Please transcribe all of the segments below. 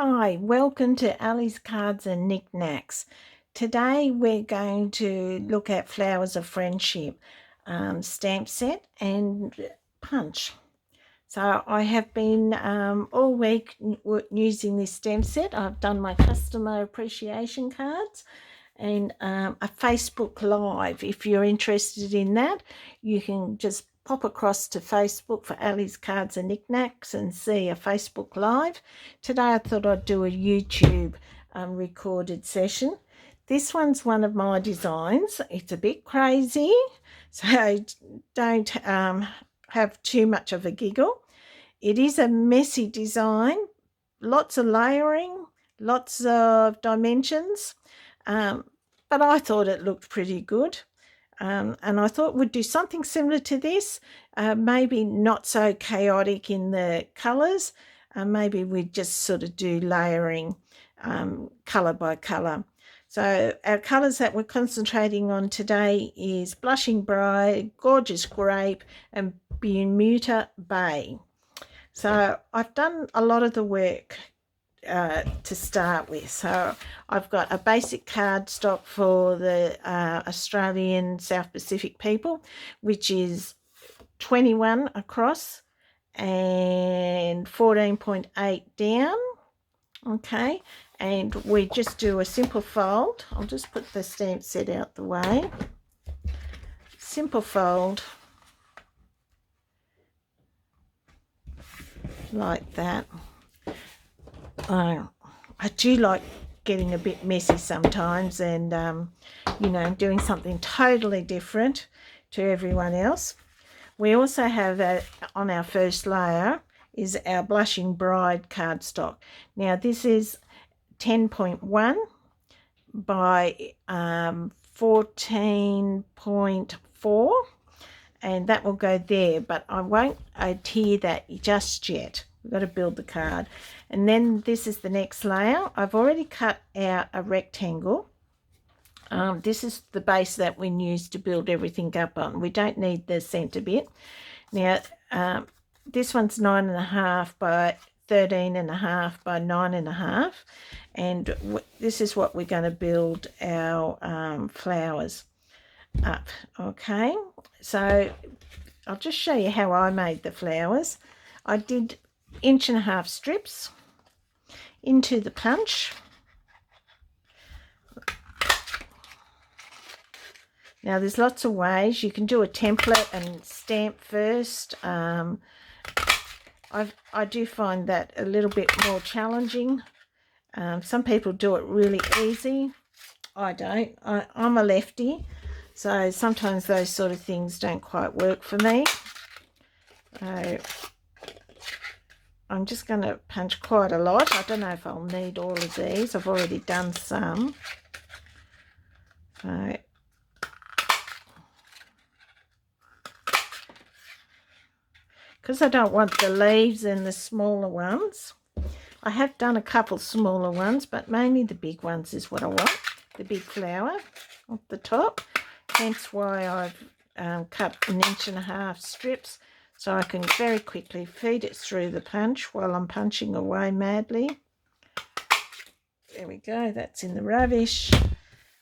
Hi, welcome to Ali's Cards and Knickknacks. Today we're going to look at Flowers of Friendship stamp set and punch. So I have been all week using this stamp set. I've done my customer appreciation cards and a Facebook Live. If you're interested in that, you can just pop across to Facebook for Ali's Cards and Knickknacks and see a Facebook Live. Today I thought I'd do a YouTube recorded session. This one's one of my designs. It's a bit crazy, so don't have too much of a giggle. It is a messy design, lots of layering, lots of dimensions, but I thought it looked pretty good. And I thought we'd do something similar to this, maybe not so chaotic in the colours. Maybe we'd just sort of do layering colour by colour. So our colours that we're concentrating on today is Blushing Bride, Gorgeous Grape and Bermuda Bay. So I've done a lot of the work to start with. So I've got a basic cardstock for the Australian South Pacific people, which is 21 across and 14.8 down. Okay, and we just do a simple fold. I'll just put the stamp set out the way. Simple fold like that. I do like getting a bit messy sometimes and, doing something totally different to everyone else. We also have on our first layer is our Blushing Bride cardstock. Now this is 10.1 by 14.4 and that will go there, but I won't adhere that just yet. We've got to build the card. And then this is the next layer. I've already cut out a rectangle. This is the base that we use to build everything up on. We don't need the centre bit. Now, this one's 9.5 by 13.5 by 9.5. And this is what we're going to build our flowers up. Okay, so I'll just show you how I made the flowers. I did 1.5 inch strips into the punch. Now there's lots of ways. You can do a template and stamp first. I do find that a little bit more challenging. Some people do it really easy. I don't. I'm a lefty, so sometimes those sort of things don't quite work for me. So I'm just going to punch quite a lot. I don't know if I'll need all of these. I've already done some. So because I don't want the leaves and the smaller ones. I have done a couple smaller ones, but mainly the big ones is what I want. The big flower at the top. Hence why I've cut 1.5 inch strips, so I can very quickly feed it through the punch while I'm punching away madly. There we go, that's in the rubbish.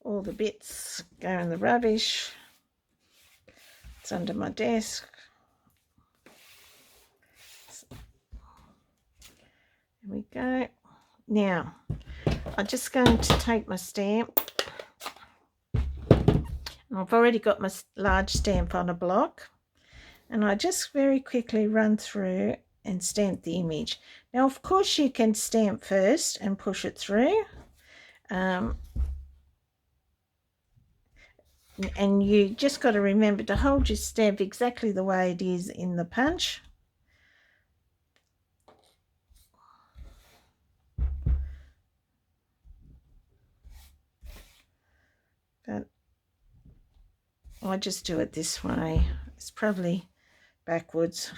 All the bits go in the rubbish. It's under my desk. There we go. Now, I'm just going to take my stamp. I've already got my large stamp on a block. And I just very quickly run through and stamp the image. Now, of course, you can stamp first and push it through. And you just got to remember to hold your stamp exactly the way it is in the punch. But I just do it this way. It's probably backwards.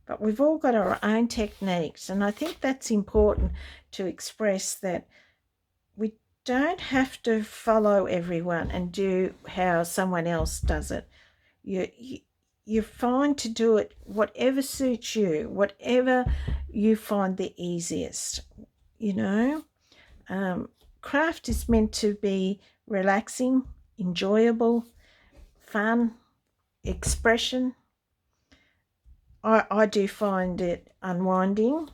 But we've all got our own techniques, and I think that's important to express that we don't have to follow everyone and do how someone else does it. You're fine to do it whatever suits you, whatever you find the easiest. you know. Craft is meant to be relaxing, enjoyable, fun, expression. I do find it unwinding.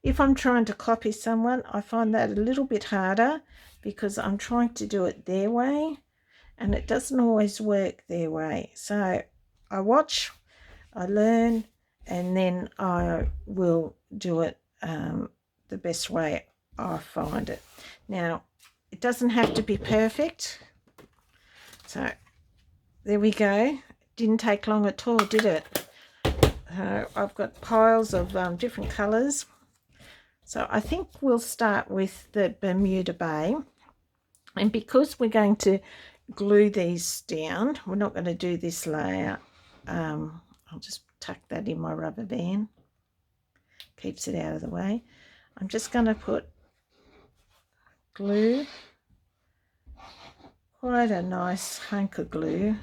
If I'm trying to copy someone, I find that a little bit harder because I'm trying to do it their way and it doesn't always work their way. So I watch, I learn, and then I will do it the best way I find it. Now, it doesn't have to be perfect. So there we go. Didn't take long at all, did it? I've got piles of different colours. So I think we'll start with the Bermuda Bay. And because we're going to glue these down, we're not going to do this layer. I'll just tuck that in my rubber band. Keeps it out of the way. I'm just going to put glue, quite a nice hunk of glue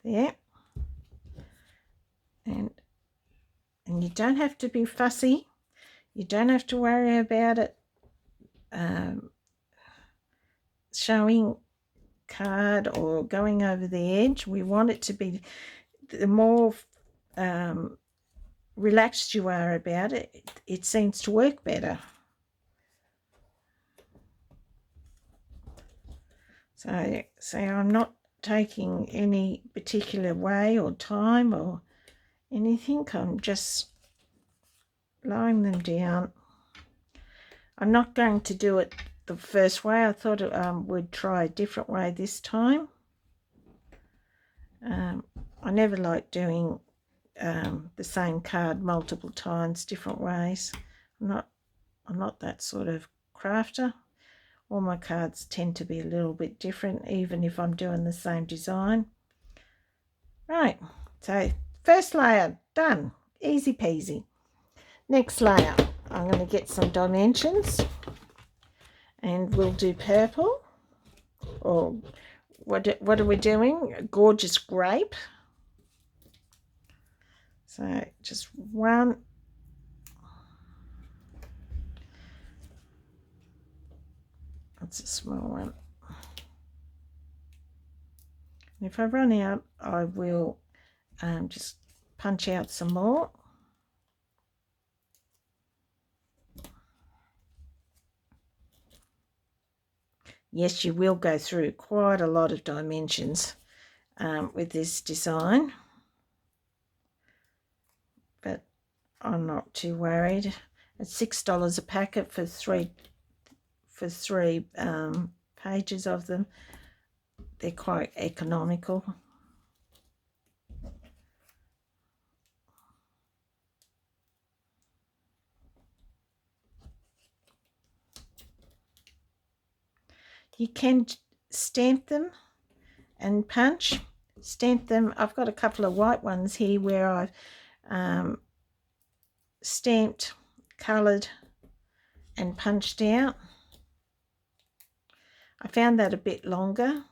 there. And you don't have to be fussy. You don't have to worry about it showing card or going over the edge. We want it to be, the more relaxed you are about it, it seems to work better. So I'm not taking any particular way or time or anything. I'm just laying them down. I'm not going to do it the first way. I thought we'd try a different way this time. I never like doing the same card multiple times, different ways. I'm not that sort of crafter. All my cards tend to be a little bit different, even if I'm doing the same design. Right, so first layer done, easy peasy. Next layer, I'm going to get some dimensions and we'll do purple, or what are we doing? A gorgeous grape. So just one. That's a small one. And if I run out, I will just punch out some more. Yes, you will go through quite a lot of dimensions with this design, but I'm not too worried. It's $6 a packet for three pages of them. They're quite economical. You can stamp them and punch. Stamp them. I've got a couple of white ones here where I've stamped, coloured and punched out. I found that a bit longer.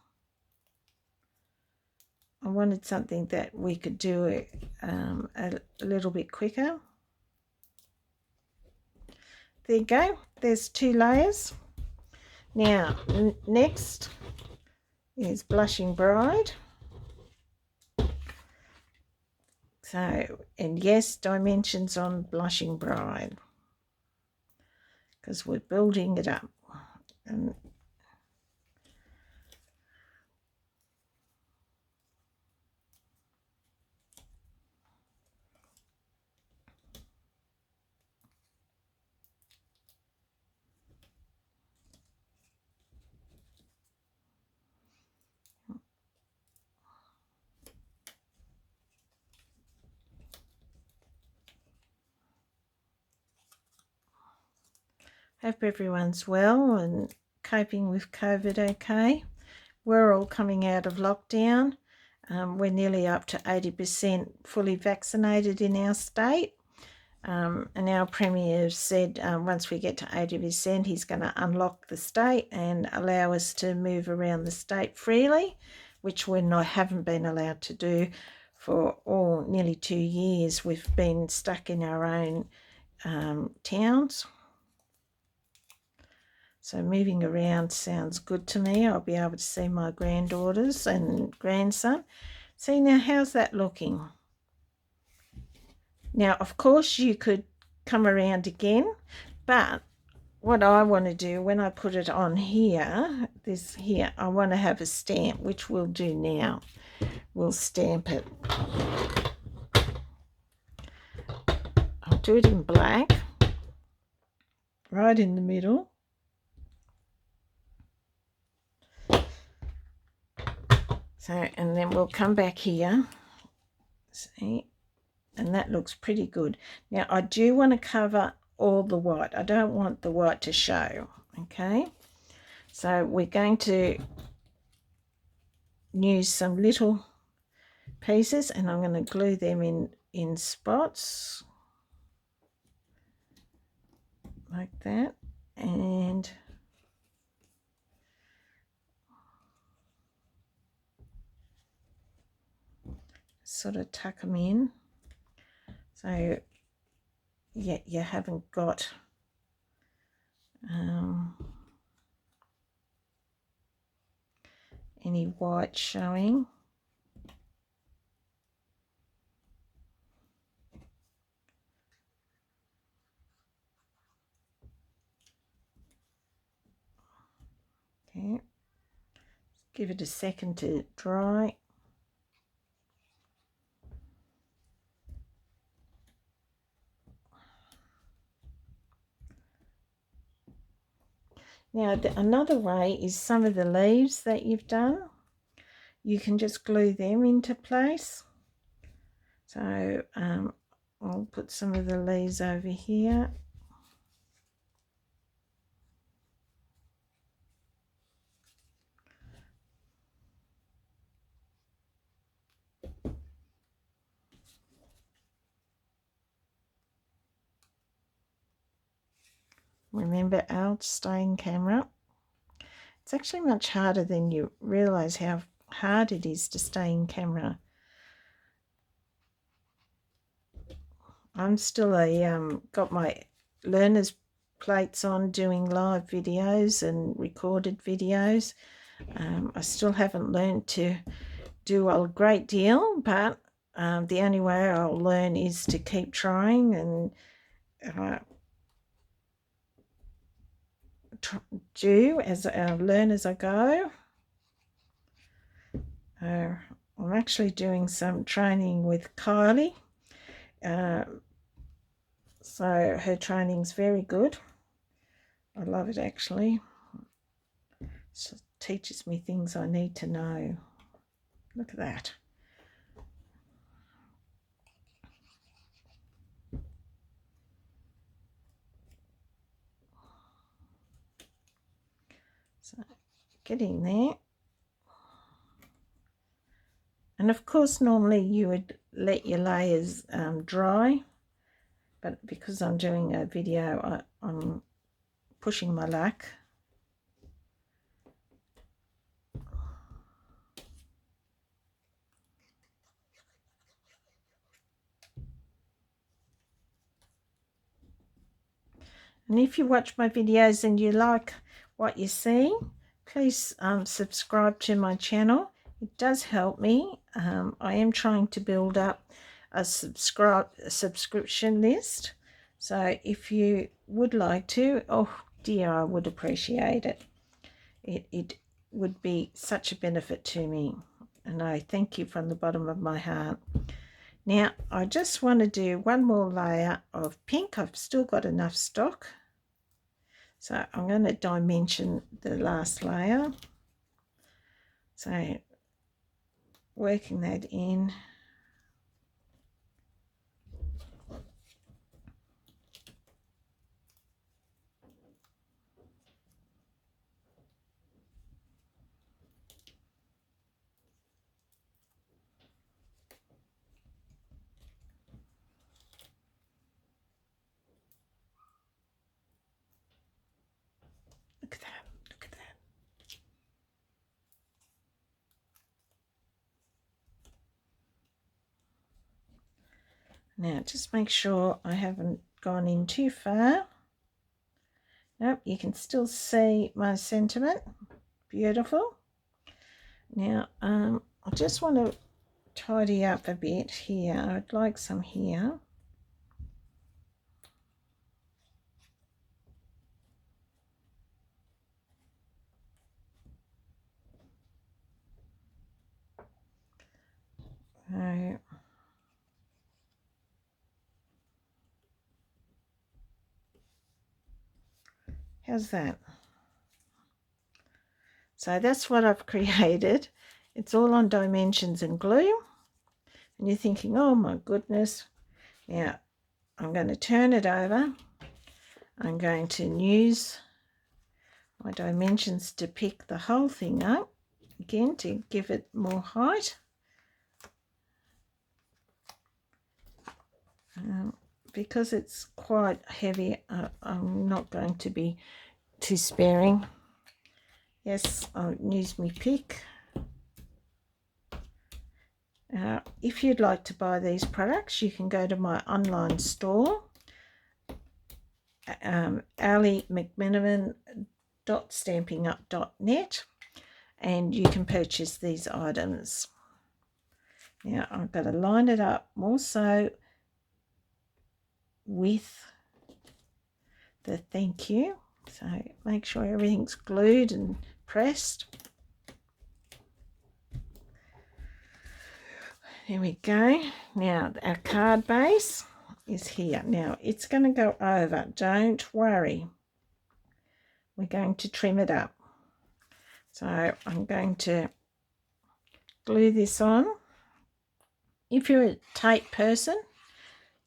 I wanted something that we could do a little bit quicker. There you go. There's 2 layers. Now, next is Blushing Bride. So, and yes, dimensions on Blushing Bride, because we're building it up. And hope everyone's well and coping with COVID okay. We're all coming out of lockdown. We're nearly up to 80% fully vaccinated in our state. And our Premier said once we get to 80%, he's going to unlock the state and allow us to move around the state freely, which we haven't been allowed to do for nearly 2 years. We've been stuck in our own towns. So moving around sounds good to me. I'll be able to see my granddaughters and grandson. See, now how's that looking? Now, of course, you could come around again, but what I want to do when I put it on here, this here, I want to have a stamp, which we'll do now. We'll stamp it. I'll do it in black, right in the middle. So, and then we'll come back here. See, and that looks pretty good. Now, I do want to cover all the white. I don't want the white to show, okay? So we're going to use some little pieces, and I'm going to glue them in spots like that, and sort of tuck them in. So yeah, you haven't got any white showing. Okay, give it a second to dry. Now, another way is some of the leaves that you've done, you can just glue them into place. So I'll put some of the leaves over here. Remember, Al, stay in camera. It's actually much harder than you realise how hard it is to stay in camera. I'm still got my learner's plates on doing live videos and recorded videos. I still haven't learned to do a great deal, but the only way I'll learn is to keep trying and learn as I go. I'm actually doing some training with Kylie, so her training's very good. I love it actually. It teaches me things I need to know. Look at that. So getting there. And of course, normally you would let your layers dry, but because I'm doing a video, I'm pushing my luck. And if you watch my videos and you like what you're seeing, please subscribe to my channel. It does help me. I am trying to build up a subscription list. So if you would like to, oh dear, I would appreciate it. It would be such a benefit to me. And I thank you from the bottom of my heart. Now, I just want to do one more layer of pink. I've still got enough stock. So I'm going to dimension the last layer. So working that in. Look at that, look at that. Now just make sure I haven't gone in too far. Nope, you can still see my sentiment. Beautiful. Now, I just want to tidy up a bit here. I'd like some here. How's that? So that's what I've created. It's all on dimensions and glue. And you're thinking, oh my goodness. Now, I'm going to turn it over. I'm going to use my dimensions to pick the whole thing up. Again, to give it more height. Because it's quite heavy, I'm not going to be too sparing. Yes, I'll use my pick. If you'd like to buy these products, you can go to my online store, alliemcminiman.stampingup.net, and you can purchase these items. Now I've got to line it up more so with the thank you, so make sure everything's glued and pressed. There we go. Now our card base is here. Now it's going to go over, don't worry, we're going to trim it up. So I'm going to glue this on. If you're a tape person,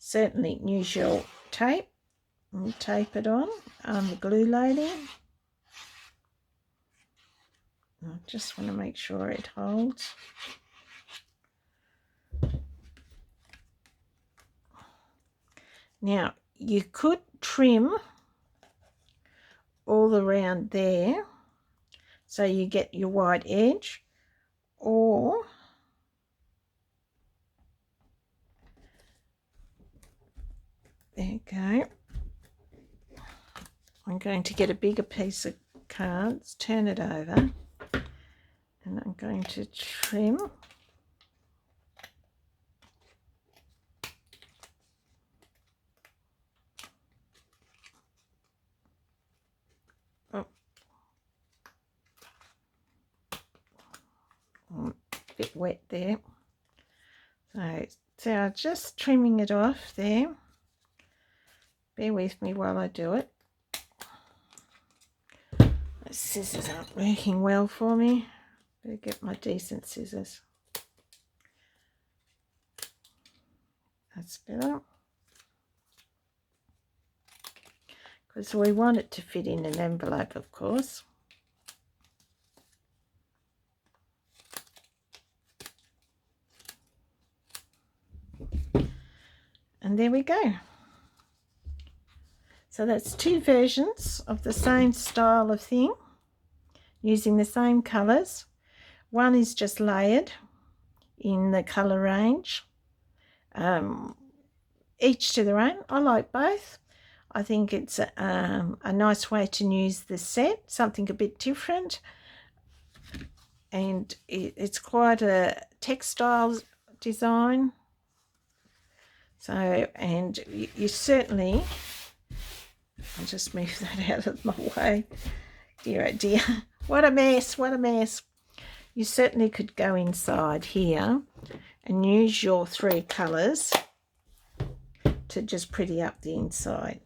certainly use your tape and tape it on. I'm the glue lady. I just want to make sure it holds. Now you could trim all around there so you get your white edge, or there you go. I'm going to get a bigger piece of cards, turn it over, and I'm going to trim. Oh, a bit wet there. So I'm just trimming it off there. Bear with me while I do it. The scissors aren't working well for me. Better get my decent scissors. That's better. Because we want it to fit in an envelope, of course. And there we go. So that's two versions of the same style of thing, using the same colours. One is just layered in the colour range. Each to their own. I like both. I think it's a nice way to use the set, something a bit different. And it's quite a textile design. So, and you certainly... I'll just move that out of my way. Dear oh dear. What a mess, what a mess. You certainly could go inside here and use your three colours to just pretty up the inside.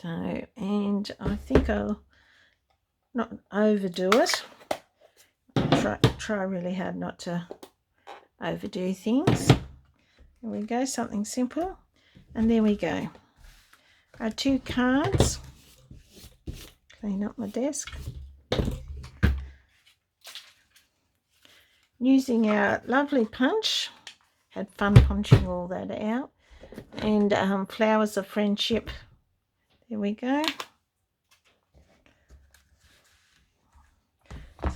So, and I think I'll not overdo it. Try really hard not to overdo things. There we go, something simple. And there we go. Our two cards. Clean up my desk. Using our lovely punch. Had fun punching all that out. And flowers of friendship. There we go.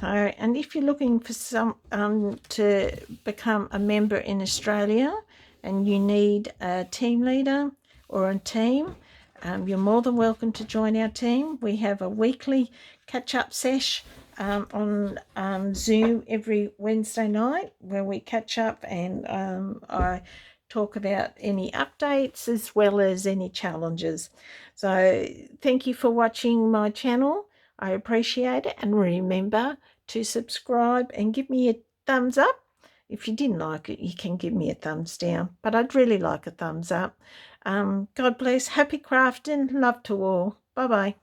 So, and if you're looking for some to become a member in Australia and you need a team leader or a team, you're more than welcome to join our team. We have a weekly catch-up sesh on Zoom every Wednesday night where we catch up, and I talk about any updates as well as any challenges. So thank you for watching my channel. I appreciate it, and remember to subscribe and give me a thumbs up. If you didn't like it, you can give me a thumbs down, but I'd really like a thumbs up. God bless. Happy crafting. Love to all. Bye-bye.